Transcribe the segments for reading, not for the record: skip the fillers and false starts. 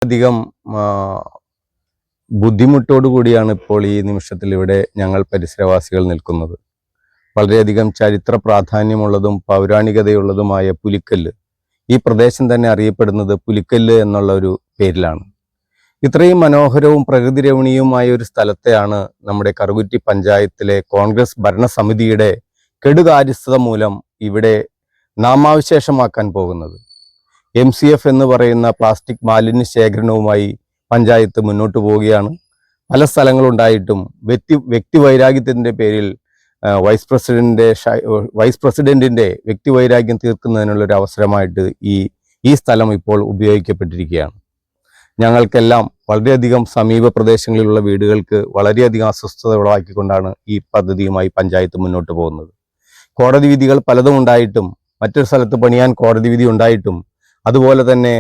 അധികം ബുദ്ധിമുട്ടോടു കൂടിയാണ് ഇപ്പോൾ ഈ നിമിഷത്തിൽ ഇവിടെ ഞങ്ങൾ പരിസരവാസികൾ നിൽക്കുന്നത്. വളരെയധികം ചരിത്ര പ്രാധാന്യമുള്ളതും പൗരാണികതയുള്ളതുമായ പുലിക്കല്ല്, ഈ പ്രദേശം തന്നെ അറിയപ്പെടുന്നത് പുലിക്കല്ല് എന്നുള്ള ഒരു പേരിലാണ്. ഇത്രയും മനോഹരവും പ്രകൃതി രമണീയവുമായ ഒരു സ്ഥലത്തെയാണ് നമ്മുടെ കറുകുറ്റി പഞ്ചായത്തിലെ കോൺഗ്രസ് ഭരണസമിതിയുടെ കെടുകാര്യസ്ഥത മൂലം ഇവിടെ നാമാവിശേഷമാക്കാൻ പോകുന്നത്. MCF എന്ന് പറയുന്ന പ്ലാസ്റ്റിക് മാലിന്യ ശേഖരണവുമായി പഞ്ചായത്ത് മുന്നോട്ട് പോവുകയാണ്. പല സ്ഥലങ്ങളുണ്ടായിട്ടും വ്യക്തി വൈരാഗ്യത്തിൻ്റെ പേരിൽ വൈസ് പ്രസിഡന്റിന്റെ വ്യക്തി വൈരാഗ്യം തീർക്കുന്നതിനുള്ളൊരു അവസരമായിട്ട് ഈ സ്ഥലം ഇപ്പോൾ ഉപയോഗിക്കപ്പെട്ടിരിക്കുകയാണ്. ഞങ്ങൾക്കെല്ലാം വളരെയധികം സമീപ പ്രദേശങ്ങളിലുള്ള വീടുകൾക്ക് വളരെയധികം അസ്വസ്ഥത ഉളവാക്കിക്കൊണ്ടാണ് ഈ പദ്ധതിയുമായി പഞ്ചായത്ത് മുന്നോട്ട് പോകുന്നത്. കോടതി വിധികൾ പലതും ഉണ്ടായിട്ടും, മറ്റൊരു സ്ഥലത്ത് പണിയാൻ കോടതി വിധി ഉണ്ടായിട്ടും, അതുപോലെ തന്നെ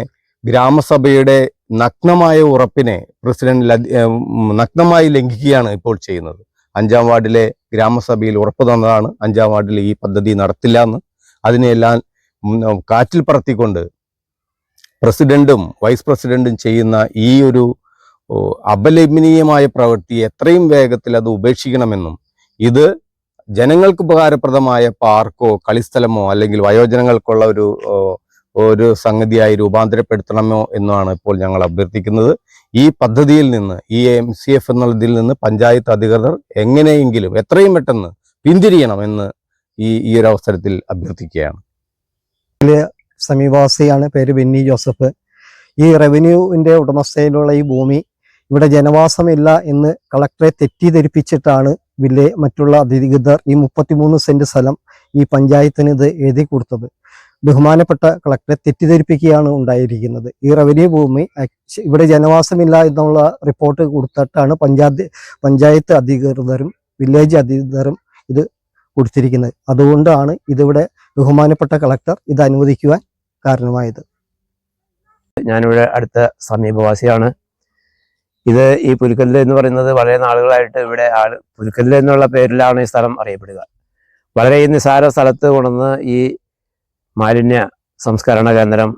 ഗ്രാമസഭയുടെ നഗ്നമായ ഉറപ്പിനെ പ്രസിഡന്റ് നഗ്നമായി ലംഘിക്കുകയാണ് ഇപ്പോൾ ചെയ്യുന്നത്. 5-ാം വാർഡിലെ ഗ്രാമസഭയിൽ ഉറപ്പ് തന്നതാണ് 5-ാം വാർഡിൽ ഈ പദ്ധതി നടത്തില്ല എന്ന്. അതിനെല്ലാം കാറ്റിൽ പറത്തിക്കൊണ്ട് പ്രസിഡന്റും വൈസ് പ്രസിഡന്റും ചെയ്യുന്ന ഈ ഒരു അപലപനീയമായ പ്രവൃത്തി എത്രയും വേഗത്തിൽ അത് ഉപേക്ഷിക്കണമെന്നും, ഇത് ജനങ്ങൾക്ക് ഉപകാരപ്രദമായ പാർക്കോ കളിസ്ഥലമോ അല്ലെങ്കിൽ വയോജനങ്ങൾക്കുള്ള ഒരു സംഗതിയായി രൂപാന്തരപ്പെടുത്തണമോ എന്നാണ് ഇപ്പോൾ ഞങ്ങൾ അഭ്യർത്ഥിക്കുന്നത്. ഈ പദ്ധതിയിൽ നിന്ന്, ഈ MCF എന്നുള്ളതിൽ നിന്ന് പഞ്ചായത്ത് അധികൃതർ എങ്ങനെയെങ്കിലും എത്രയും പെട്ടെന്ന് പിന്തിരിയണമെന്ന് ഈ ഒരു അവസരത്തിൽ അഭ്യർത്ഥിക്കുകയാണ്. സമീപവാസിയാണ്, പേര് ബെന്നി ജോസഫ്. ഈ റവന്യൂവിൻ്റെ ഉടമസ്ഥയിലുള്ള ഈ ഭൂമി ഇവിടെ ജനവാസമില്ല എന്ന് കളക്ടറെ തെറ്റിദ്ധരിപ്പിച്ചിട്ടാണ് മറ്റുള്ള അധികൃതർ ഈ 33 സെന്റ് സ്ഥലം ഈ പഞ്ചായത്തിന് ഇത് എഴുതി കൊടുത്തത്. ബഹുമാനപ്പെട്ട കളക്ടറെ തെറ്റിദ്ധരിപ്പിക്കുകയാണ് ഉണ്ടായിരിക്കുന്നത്. ഈ റവന്യൂ ഭൂമി ഇവിടെ ജനവാസമില്ല എന്നുള്ള റിപ്പോർട്ട് കൊടുത്തിട്ടാണ് പഞ്ചായത്ത് അധികൃതരും വില്ലേജ് അധികൃതരും ഇത് കൊടുത്തിരിക്കുന്നത്. അതുകൊണ്ടാണ് ഇതിവിടെ ബഹുമാനപ്പെട്ട കളക്ടർ ഇത് അനുവദിക്കുവാൻ കാരണമായത്. ഞാനിവിടെ അടുത്ത സമീപവാസിയാണ്. ഈ പുലിക്കല്ല് എന്ന് പറയുന്നത് വളരെ നാളുകളായിട്ട് ഇവിടെ പുലിക്കല്ല് എന്നുള്ള പേരിലാണ് ഈ സ്ഥലം അറിയപ്പെടുക. വളരെ നിസ്സാര സ്ഥലത്ത് കൊണ്ടുവന്ന് ഈ മാലിന്യ സംസ്കരണ കേന്ദ്രം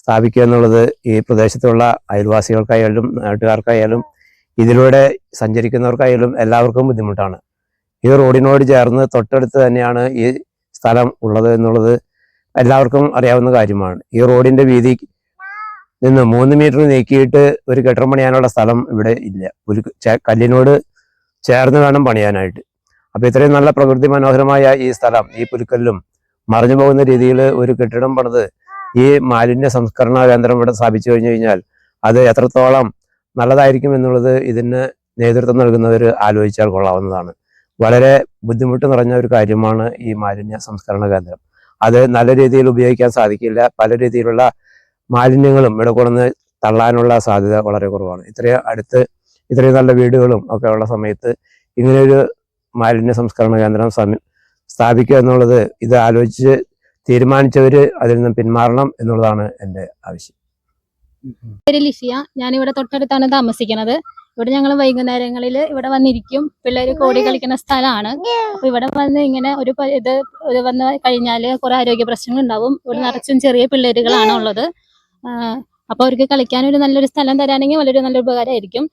സ്ഥാപിക്കുക എന്നുള്ളത് ഈ പ്രദേശത്തുള്ള അയൽവാസികൾക്കായാലും നാട്ടുകാർക്കായാലും ഇതിലൂടെ സഞ്ചരിക്കുന്നവർക്കായാലും എല്ലാവർക്കും ബുദ്ധിമുട്ടാണ്. ഈ റോഡിനോട് ചേർന്ന് തൊട്ടടുത്ത് തന്നെയാണ് ഈ സ്ഥലം ഉള്ളത് എന്നുള്ളത് എല്ലാവർക്കും അറിയാവുന്ന കാര്യമാണ്. ഈ റോഡിന്റെ വീതി നിന്ന് 3 മീറ്റർ നീക്കിയിട്ട് ഒരു കെട്ടിടം പണിയാനുള്ള സ്ഥലം ഇവിടെ ഇല്ല. കല്ലിനോട് ചേർന്ന് വേണം പണിയാനായിട്ട്. അപ്പൊ ഇത്രയും നല്ല പ്രകൃതി മനോഹരമായ ഈ സ്ഥലം, ഈ പുലിക്കല്ലും മറിഞ്ഞു പോകുന്ന രീതിയിൽ ഒരു കെട്ടിടം പണിത് ഈ മാലിന്യ സംസ്കരണ കേന്ദ്രം ഇവിടെ സ്ഥാപിച്ചു കഴിഞ്ഞാൽ അത് എത്രത്തോളം നല്ലതായിരിക്കും എന്നുള്ളത് ഇതിന് നേതൃത്വം നൽകുന്നവർ ആലോചിച്ചാൽ കൊള്ളാവുന്നതാണ്. വളരെ ബുദ്ധിമുട്ട് നിറഞ്ഞ ഒരു കാര്യമാണ് ഈ മാലിന്യ സംസ്കരണ കേന്ദ്രം. അത് നല്ല രീതിയിൽ ഉപയോഗിക്കാൻ സാധിക്കില്ല. പല രീതിയിലുള്ള മാലിന്യങ്ങളും ഇവിടെ കൊണ്ടുവന്ന് തള്ളാനുള്ള സാധ്യത വളരെ കുറവാണ്. ഇത്രയും നല്ല വീടുകളും ഒക്കെ ഉള്ള സമയത്ത് ഇങ്ങനെയൊരു മാലിന്യ സംസ്കരണ കേന്ദ്രം സ്ഥാപിക്കുക എന്നുള്ളത്, ഇത് ആലോചിച്ച് തീരുമാനിച്ചവര് അതിൽ നിന്ന് പിന്മാറണം എന്നുള്ളതാണ് എൻ്റെ ആവശ്യം. പേര് ലിസിയ. ഞാനിവിടെ തൊട്ടടുത്താണ് താമസിക്കുന്നത്. ഇവിടെ ഞങ്ങൾ വൈകുന്നേരങ്ങളിൽ ഇവിടെ വന്നിരിക്കും. പിള്ളേര് കോടി കളിക്കുന്ന സ്ഥലമാണ്. അപ്പൊ ഇവിടെ വന്ന് ഇങ്ങനെ ഇത് വന്ന് കഴിഞ്ഞാൽ കുറെ ആരോഗ്യ പ്രശ്നങ്ങൾ ഉണ്ടാവും. ഇവിടെ നിറച്ചും ചെറിയ പിള്ളേരുകളാണ് ഉള്ളത്. അപ്പൊ അവർക്ക് കളിക്കാൻ ഒരു നല്ലൊരു സ്ഥലം തരാനെങ്കിൽ വളരെ നല്ലൊരു ഉപകാരമായിരിക്കും.